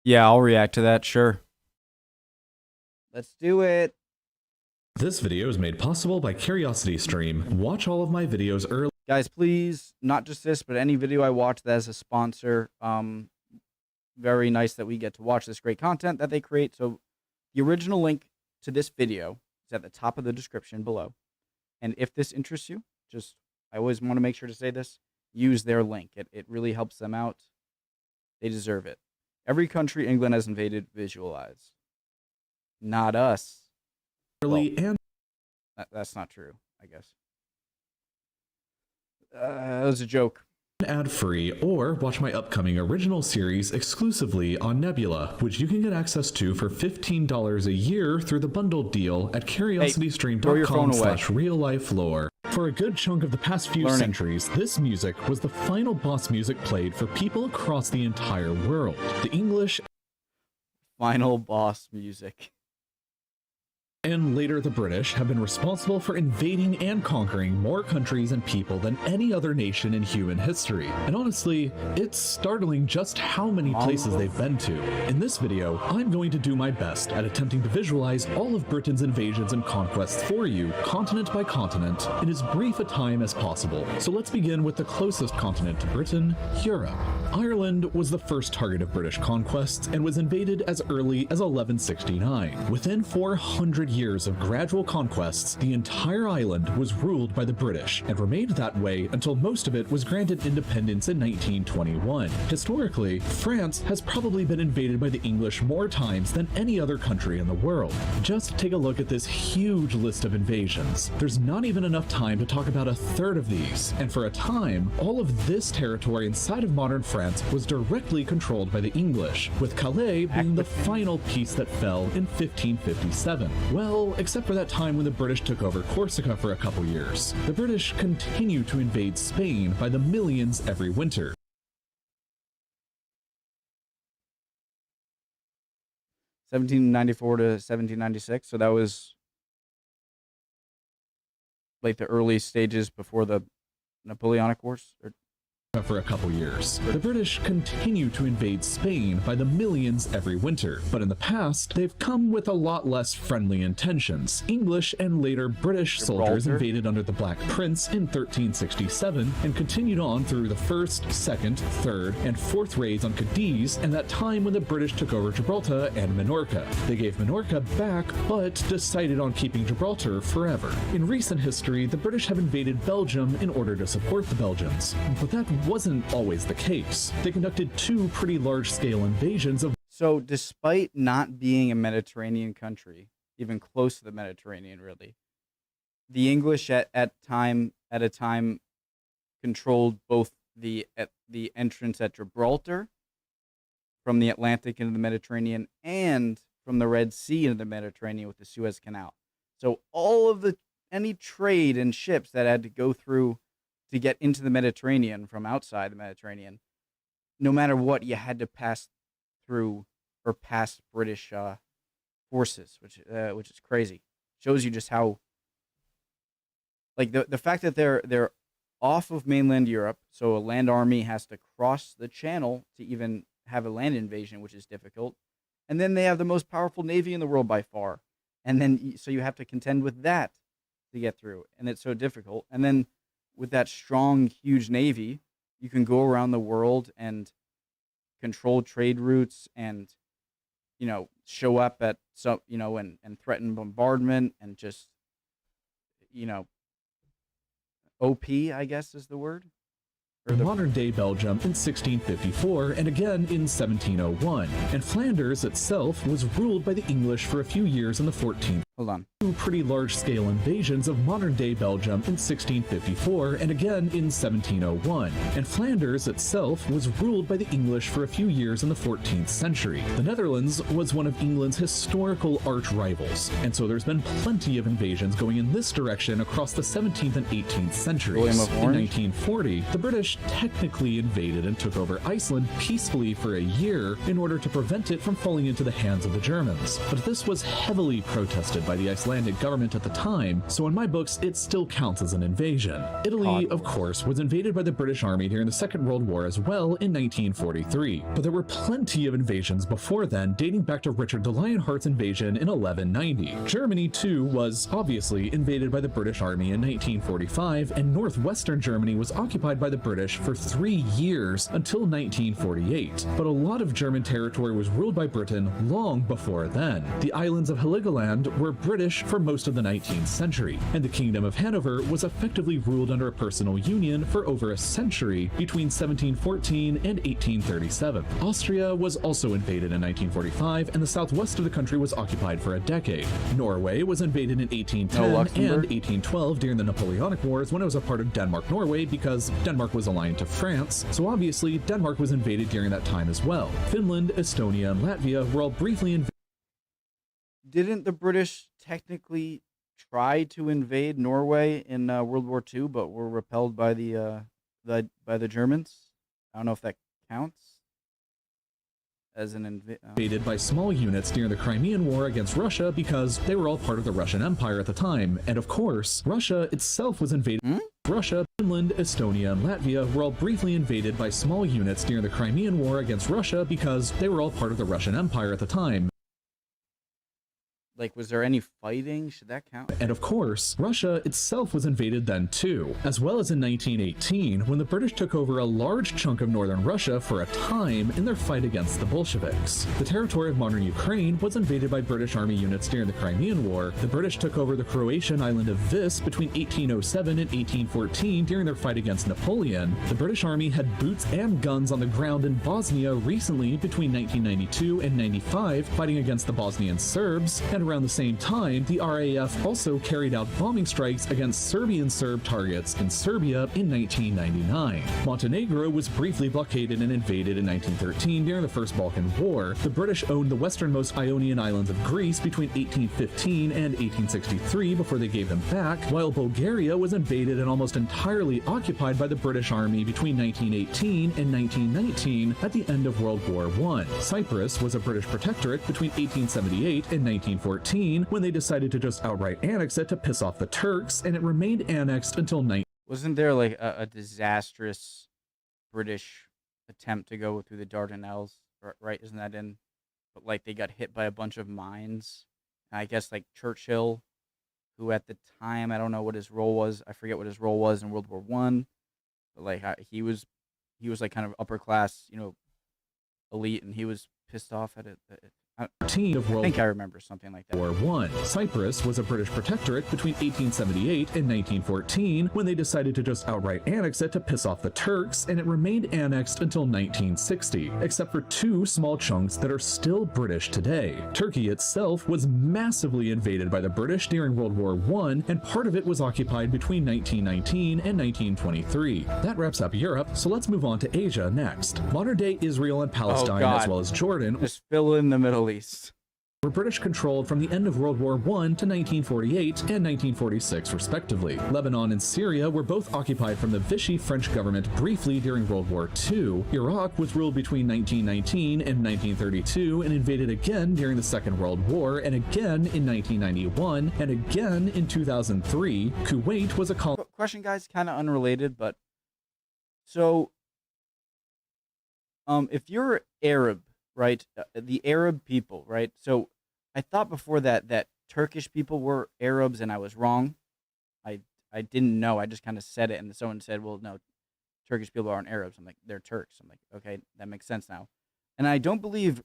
Yeah, I'll react to that, sure. Let's do it. This video is made possible by CuriosityStream. Watch all of my videos early. Guys, please, not just this, but any video I watch that has a sponsor. Very nice that we get to watch this great content that they create. So the original link to this video is at the top of the description below. And if this interests you, I always want to make sure to say this, use their link. It really helps them out. They deserve it. Every country England has invaded, visualize. Not us. And That's not true, I guess. That was a joke. ad-free, or watch my upcoming original series exclusively on Nebula, which you can get access to for $15 a year through the bundled deal at Throw your phone away. curiositystream.com/real-life-lore. For a good chunk of the past few centuries, this music was the final boss music played for people across the entire world. The English Final boss music. and later the British have been responsible for invading and conquering more countries and people than any other nation in human history. And honestly, it's startling just how many places they've been to. In this video, I'm going to do my best at attempting to visualize all of Britain's invasions and conquests for you, continent by continent, in as brief a time as possible. So let's begin with the closest continent to Britain, Europe. Ireland was the first target of British conquests and was invaded as early as 1169. Within 400 years of gradual conquests, the entire island was ruled by the British and remained that way until most of it was granted independence in 1921. Historically, France has probably been invaded by the English more times than any other country in the world. Just take a look at this huge list of invasions. There's not even enough time to talk about a third of these, and for a time, all of this territory inside of modern France was directly controlled by the English, with Calais being the final piece that fell in 1557. Well, except for that time when the British took over Corsica for a couple years. The British continue to invade Spain by the millions every winter. 1794 to 1796, so that was like the early stages before the Napoleonic Wars. For a couple years. The British continue to invade Spain by the millions every winter, but in the past, they've come with a lot less friendly intentions. English and later British soldiers invaded under the Black Prince in 1367 and continued on through the first, second, third, and fourth raids on Cadiz, and that time when the British took over Gibraltar and Minorca. They gave Minorca back, but decided on keeping Gibraltar forever. In recent history, the British have invaded Belgium in order to support the Belgians, but that wasn't always the case. They conducted two pretty large-scale invasions of... So despite not being a Mediterranean country, even close to the Mediterranean really, the English at a time controlled both the entrance at Gibraltar from the Atlantic into the Mediterranean and from the Red Sea into the Mediterranean with the Suez Canal. So all of any trade and ships that had to go through to get into the Mediterranean from outside the Mediterranean, no matter what, you had to pass through or past British forces, which is crazy. Shows you just how, like the fact that they're off of mainland Europe, so a land army has to cross the channel to even have a land invasion, which is difficult, and then they have the most powerful navy in the world by far, and then so you have to contend with that to get through, and it's so difficult, and then with that strong, huge navy, you can go around the world and control trade routes and, show up at some, and threaten bombardment and just, OP, I guess is the word. Modern-day Belgium in 1654 and again in 1701, and Flanders itself was ruled by the English for a few years in the 14th. Hold on. Two pretty large-scale invasions of modern-day Belgium in 1654 and again in 1701, and Flanders itself was ruled by the English for a few years in the 14th century. The Netherlands was one of England's historical arch-rivals, and so there's been plenty of invasions going in this direction across the 17th and 18th centuries. In 1940, the British technically invaded and took over Iceland peacefully for a year in order to prevent it from falling into the hands of the Germans, but this was heavily protested funded by the Icelandic government at the time, so in my books it still counts as an invasion. Italy, of course, was invaded by the British Army during the Second World War as well in 1943, but there were plenty of invasions before then, dating back to Richard the Lionheart's invasion in 1190. Germany, too, was obviously invaded by the British Army in 1945, and northwestern Germany was occupied by the British for 3 years until 1948. But a lot of German territory was ruled by Britain long before then. The islands of Heligoland were British for most of the 19th century, and the Kingdom of Hanover was effectively ruled under a personal union for over a century between 1714 and 1837. Austria was also invaded in 1945, and the southwest of the country was occupied for a decade. Norway was invaded in 1810 and 1812 during the Napoleonic Wars when it was a part of Denmark-Norway because Denmark was aligned to France, so obviously Denmark was invaded during that time as well. Finland, Estonia, and Latvia were all briefly invaded. Didn't the British technically try to invade Norway in World War II, but were repelled by the Germans? I don't know if that counts as an invaded by small units during the Crimean War against Russia because they were all part of the Russian Empire at the time, and of course, Russia itself was invaded. Russia, Finland, Estonia, and Latvia were all briefly invaded by small units during the Crimean War against Russia because they were all part of the Russian Empire at the time. Like, was there any fighting? Should that count? And of course, Russia itself was invaded then too, as well as in 1918, when the British took over a large chunk of northern Russia for a time in their fight against the Bolsheviks. The territory of modern Ukraine was invaded by British army units during the Crimean War. The British took over the Croatian island of Vis between 1807 and 1814 during their fight against Napoleon. The British army had boots and guns on the ground in Bosnia recently between 1992 and 95, fighting against the Bosnian Serbs, and around the same time, the RAF also carried out bombing strikes against Serbian Serb targets in Serbia in 1999. Montenegro was briefly blockaded and invaded in 1913 during the First Balkan War. The British owned the westernmost Ionian islands of Greece between 1815 and 1863 before they gave them back, while Bulgaria was invaded and almost entirely occupied by the British Army between 1918 and 1919 at the end of World War I. Cyprus was a British protectorate between 1878 and 1914 when they decided to just outright annex it to piss off the Turks, and it remained annexed until Wasn't there like a disastrous British attempt to go through the Dardanelles, right? Isn't that in? But like they got hit by a bunch of mines. And I guess like Churchill, who at the time, I don't know what his role was. I forget what his role was in World War One. But like he was like kind of upper class, elite, and he was pissed off at it. I think I remember something like that. War I. Cyprus was a British protectorate between 1878 and 1914 when they decided to just outright annex it to piss off the Turks, and it remained annexed until 1960, except for two small chunks that are still British today. Turkey itself was massively invaded by the British during World War I, and part of it was occupied between 1919 and 1923. That wraps up Europe, so let's move on to Asia next. Modern-day Israel and Palestine, as well as Jordan, just fill in the Middle East, were British controlled from the end of World War I to 1948 and 1946 respectively. Lebanon and Syria were both occupied from the Vichy French government briefly during World War II. Iraq was ruled between 1919 and 1932 and invaded again during the Second World War, and again in 1991, and again in 2003. Kuwait was a colony. Question, guys, kind of unrelated, but so if you're Arab, right, the Arab people, right? So I thought before that Turkish people were Arabs, and I was wrong. I didn't know. I just kind of said it, and someone said, well, no, Turkish people aren't Arabs. I'm like, they're Turks. I'm like, okay, that makes sense now. And I don't believe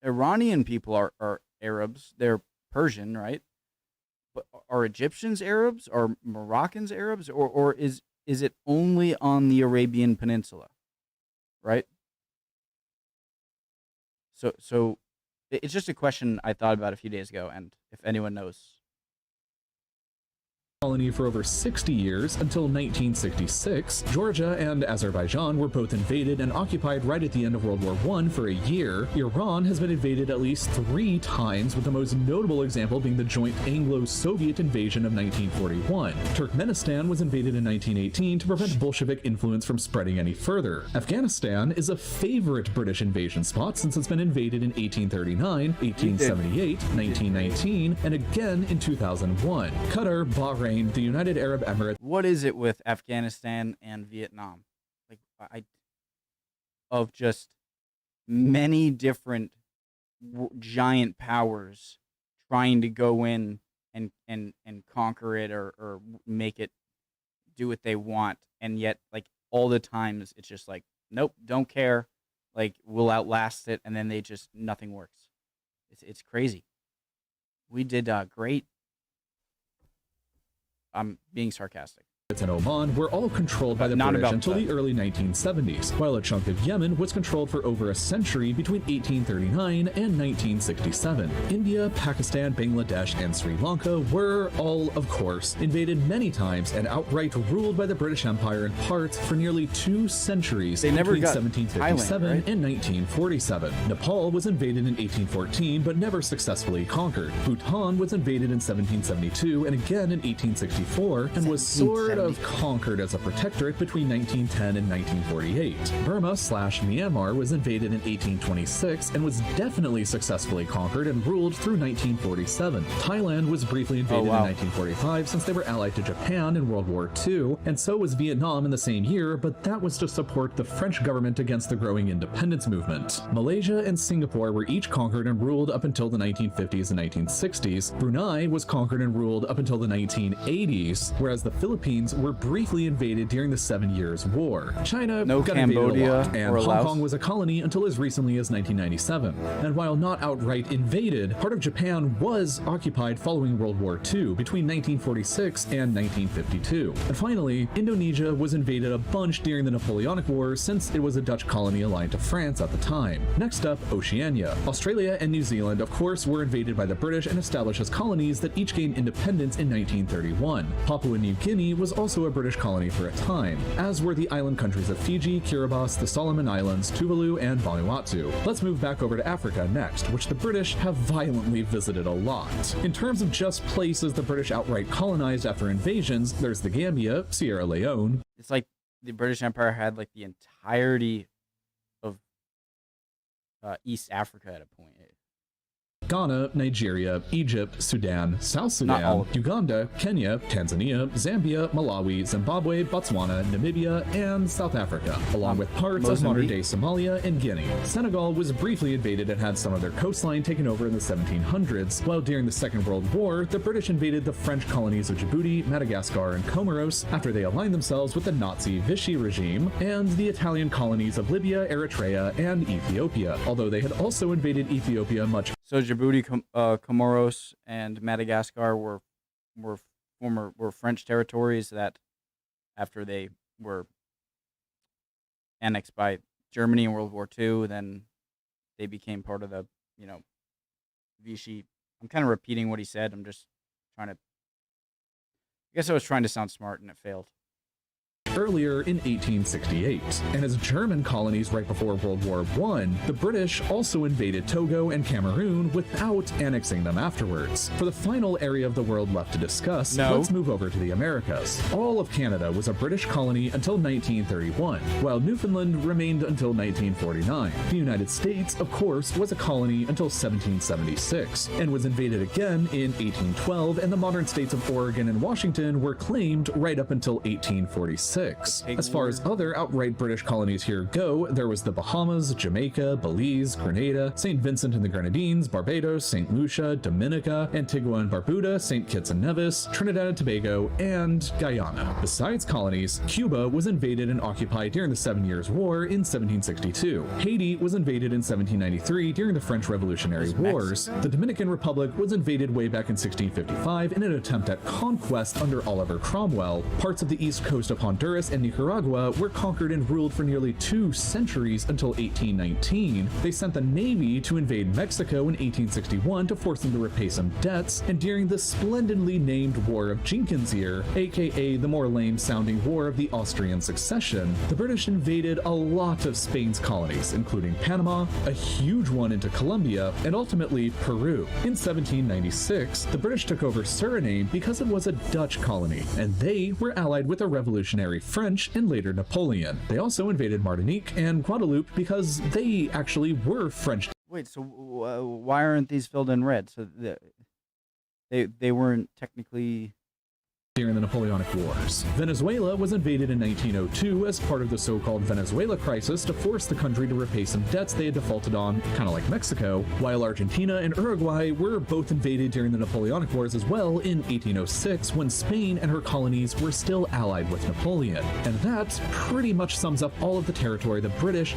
Iranian people are Arabs. They're Persian, right? But are Egyptians Arabs? Are Moroccans Arabs? Or is it only on the Arabian Peninsula, right? So it's just a question I thought about a few days ago, and if anyone knows. colony for over 60 years until 1966. Georgia and Azerbaijan were both invaded and occupied right at the end of World War I for a year. Iran has been invaded at least 3 times, with the most notable example being the joint Anglo-Soviet invasion of 1941. Turkmenistan was invaded in 1918 to prevent Bolshevik influence from spreading any further. Afghanistan is a favorite British invasion spot since it's been invaded in 1839, 1878, 1919, and again in 2001. Qatar, Bahrain, the United Arab Emirates. What is it with Afghanistan and Vietnam? Like, of just many different giant powers trying to go in and conquer it or make it do what they want, and yet like all the times it's just like, nope, don't care, like we'll outlast it, and then they just nothing works. It's crazy. We did great. I'm being sarcastic. And Oman were all controlled by the British until the early 1970s, while a chunk of Yemen was controlled for over a century between 1839 and 1967. India, Pakistan, Bangladesh, and Sri Lanka were all, of course, invaded many times and outright ruled by the British Empire in parts for nearly 2 centuries between 1757 and 1947. Nepal was invaded in 1814 but never successfully conquered. Bhutan was invaded in 1772 and again in 1864 and was sort of conquered as a protectorate between 1910 and 1948. Burma/Myanmar was invaded in 1826 and was definitely successfully conquered and ruled through 1947. Thailand was briefly invaded in 1945 since they were allied to Japan in World War II, and so was Vietnam in the same year, but that was to support the French government against the growing independence movement. Malaysia and Singapore were each conquered and ruled up until the 1950s and 1960s. Brunei was conquered and ruled up until the 1980s, whereas the Philippines were briefly invaded during the 7 Years' War. China got invaded a lot, and Hong Kong was a colony until as recently as 1997. And while not outright invaded, part of Japan was occupied following World War II between 1946 and 1952. And finally, Indonesia was invaded a bunch during the Napoleonic Wars since it was a Dutch colony aligned to France at the time. Next up, Oceania. Australia and New Zealand, of course, were invaded by the British and established as colonies that each gained independence in 1931. Papua New Guinea was also a British colony for a time, as were the island countries of Fiji, Kiribati, the Solomon Islands, Tuvalu, and Vanuatu. Let's move back over to Africa next, which the British have violently visited a lot. In terms of just places the British outright colonized after invasions, there's the Gambia, Sierra Leone. It's like the British Empire had like the entirety of East Africa at a point. Ghana, Nigeria, Egypt, Sudan, South Sudan, Uganda, Kenya, Tanzania, Zambia, Malawi, Zimbabwe, Botswana, Namibia, and South Africa, along with parts of modern-day Somalia and Guinea. Senegal was briefly invaded and had some of their coastline taken over in the 1700s, while during the Second World War, the British invaded the French colonies of Djibouti, Madagascar, and Comoros after they aligned themselves with the Nazi Vichy regime, and the Italian colonies of Libya, Eritrea, and Ethiopia, although they had also invaded Ethiopia much. So Djibouti, Comoros, and Madagascar were French territories that, after they were annexed by Germany in World War II, then they became part of the, Vichy. I'm kind of repeating what he said. I'm just trying to. I guess I was trying to sound smart and it failed. Earlier in 1868, and as German colonies right before World War I, the British also invaded Togo and Cameroon without annexing them afterwards. For the final area of the world left to discuss, let's move over to the Americas. All of Canada was a British colony until 1931, while Newfoundland remained until 1949. The United States, of course, was a colony until 1776, and was invaded again in 1812, and the modern states of Oregon and Washington were claimed right up until 1846. As far as other outright British colonies here go, there was the Bahamas, Jamaica, Belize, Grenada, St. Vincent and the Grenadines, Barbados, St. Lucia, Dominica, Antigua and Barbuda, St. Kitts and Nevis, Trinidad and Tobago, and Guyana. Besides colonies, Cuba was invaded and occupied during the 7 Years' War in 1762. Haiti was invaded in 1793 during the French Revolutionary Wars. The Dominican Republic was invaded way back in 1655 in an attempt at conquest under Oliver Cromwell. Parts of the east coast of Honduras Honduras and Nicaragua were conquered and ruled for nearly 2 centuries until 1819. They sent the Navy to invade Mexico in 1861 to force them to repay some debts, and during the splendidly named War of Jenkins Year, aka the more lame-sounding War of the Austrian Succession, the British invaded a lot of Spain's colonies, including Panama, a huge one into Colombia, and ultimately Peru. In 1796, the British took over Suriname because it was a Dutch colony, and they were allied with the revolutionary French and later Napoleon. They also invaded Martinique and Guadeloupe because they actually were French. Wait, so why aren't these filled in red? So they weren't technically... During the Napoleonic Wars. Venezuela was invaded in 1902 as part of the so-called Venezuela crisis to force the country to repay some debts they had defaulted on, kind of like Mexico, while Argentina and Uruguay were both invaded during the Napoleonic Wars as well in 1806 when Spain and her colonies were still allied with Napoleon. And that pretty much sums up all of the territory the British...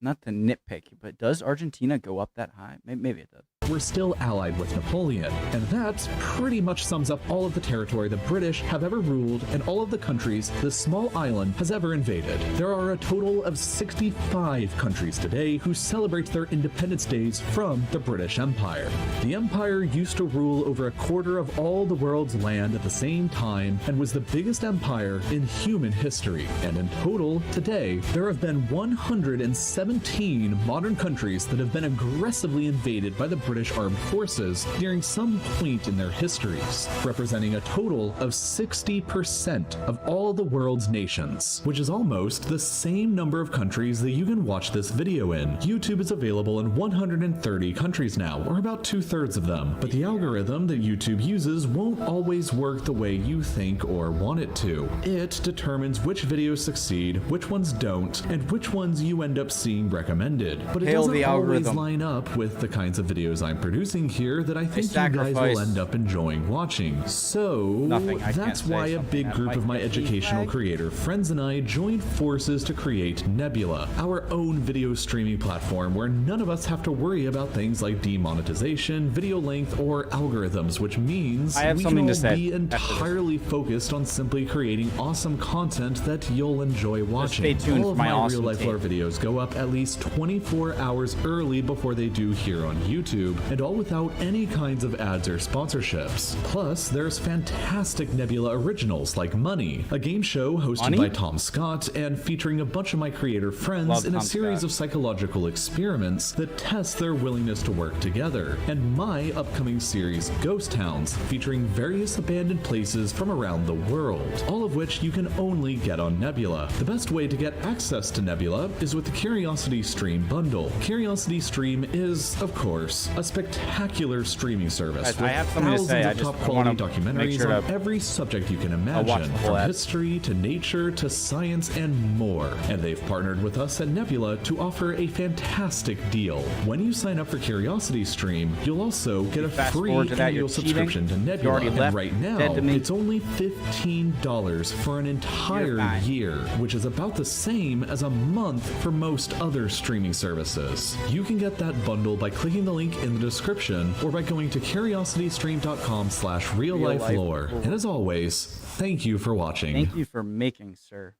Not to nitpick, but does Argentina go up that high? Maybe it does. Were still allied with Napoleon, and that pretty much sums up all of the territory the British have ever ruled and all of the countries the small island has ever invaded. There are a total of 65 countries today who celebrate their independence days from the British Empire. The Empire used to rule over a quarter of all the world's land at the same time and was the biggest empire in human history. And in total, today, there have been 117 modern countries that have been aggressively invaded by the British Armed Forces during some point in their histories, representing a total of 60% of all the world's nations, which is almost the same number of countries that you can watch this video in. YouTube is available in 130 countries now, or about 2/3 of them, but the algorithm that YouTube uses won't always work the way you think or want it to. It determines which videos succeed, which ones don't, and which ones you end up seeing recommended, but it doesn't always line up with the kinds of videos I'm producing here that I think you guys will end up enjoying watching. So that's why a big group of my educational creator friends and I joined forces to create Nebula, our own video streaming platform where none of us have to worry about things like demonetization, video length, or algorithms, which means we can all be entirely focused on simply creating awesome content that you'll enjoy watching. Stay tuned all of for my real life lore videos go up at least 24 hours early before they do here on YouTube, and all without any kinds of ads or sponsorships. Plus, there's fantastic Nebula originals like Money, a game show hosted by Tom Scott and featuring a bunch of my creator friends in a series of psychological experiments that test their willingness to work together, and my upcoming series Ghost Towns, featuring various abandoned places from around the world, all of which you can only get on Nebula. The best way to get access to Nebula is with the Curiosity Stream bundle. Curiosity Stream is, of course, a spectacular streaming service with thousands of top-quality documentaries on every subject you can imagine, from history to nature to science and more. And they've partnered with us at Nebula to offer a fantastic deal. When you sign up for Curiosity Stream, you'll also get a free annual subscription to Nebula, and right now, it's only $15 for an entire year, which is about the same as a month for most other streaming services. You can get that bundle by clicking the link in the description or by going to curiositystream.com/real-life-lore. And as always, thank you for watching. Thank you for making, sir,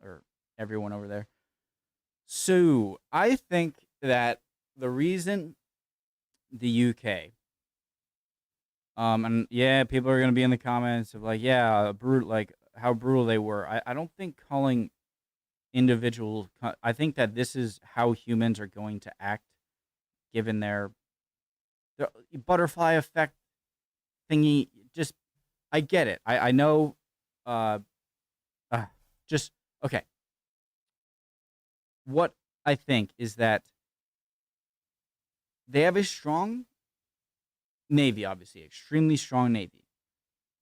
or everyone over there. So, I think that the reason the UK, and yeah, people are going to be in the comments of like, yeah, like how brutal they were. I don't think calling individual, I think that this is how humans are going to act given their butterfly effect thingy. Just, I get it. I know, just, okay. What I think is that they have a strong navy, obviously, extremely strong navy.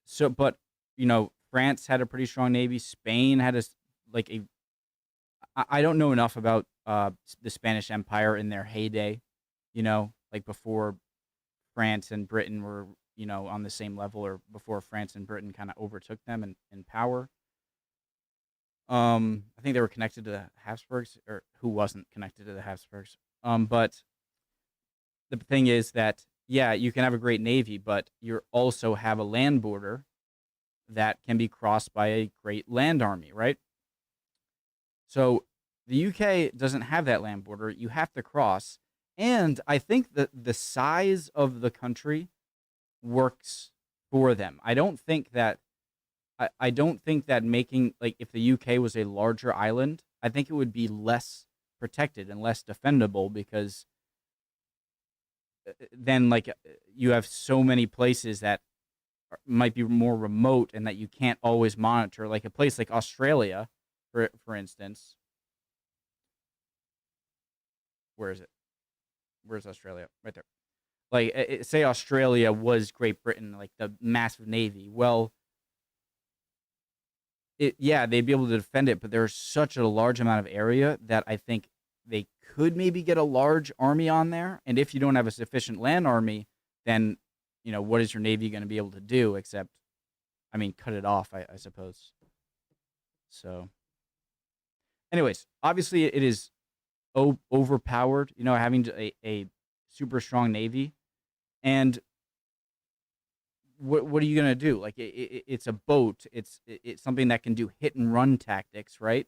So, but, you know, France had a pretty strong navy. Spain had I don't know enough about the Spanish Empire in their heyday, you know, like before France and Britain were, you know, on the same level, or before France and Britain kind of overtook them in power. I think they were connected to the Habsburgs, or who wasn't connected to the Habsburgs. But the thing is that, yeah, you can have a great navy, but you also have a land border that can be crossed by a great land army, right? So the UK doesn't have that land border. You have to cross. And I think that the size of the country works for them. I don't think that making, like, if the UK was a larger island, I think it would be less protected and less defendable because then, like, you have so many places that might be more remote and that you can't always monitor. Like a place like Australia, for instance. Where is it? Where's Australia? Right there. Like, say Australia was Great Britain, like the massive navy. Well, yeah, they'd be able to defend it, but there's such a large amount of area that I think they could maybe get a large army on there. And if you don't have a sufficient land army, then, what is your navy going to be able to do except, I mean, cut it off, I suppose. So, anyways, obviously it is overpowered, having a super strong navy. And what are you gonna do? Like, it's a boat. It's something that can do hit and run tactics, right?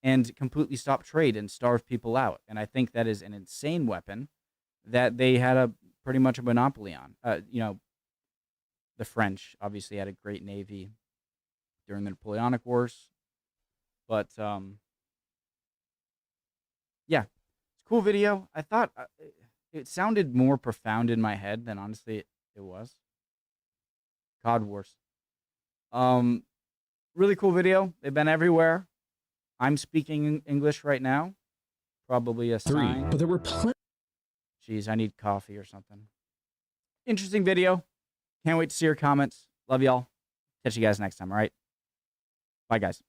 And completely stop trade and starve people out. And I think that is an insane weapon that they had a pretty much a monopoly on. The French obviously had a great navy during the Napoleonic Wars, but yeah, it's a cool video. I thought it sounded more profound in my head than honestly it was. COD Wars. Um, Really cool video. They've been everywhere. I'm speaking English right now. Probably a sign. But there were plenty. Jeez, I need coffee or something. Interesting video. Can't wait to see your comments. Love y'all. Catch you guys next time, all right? Bye, guys.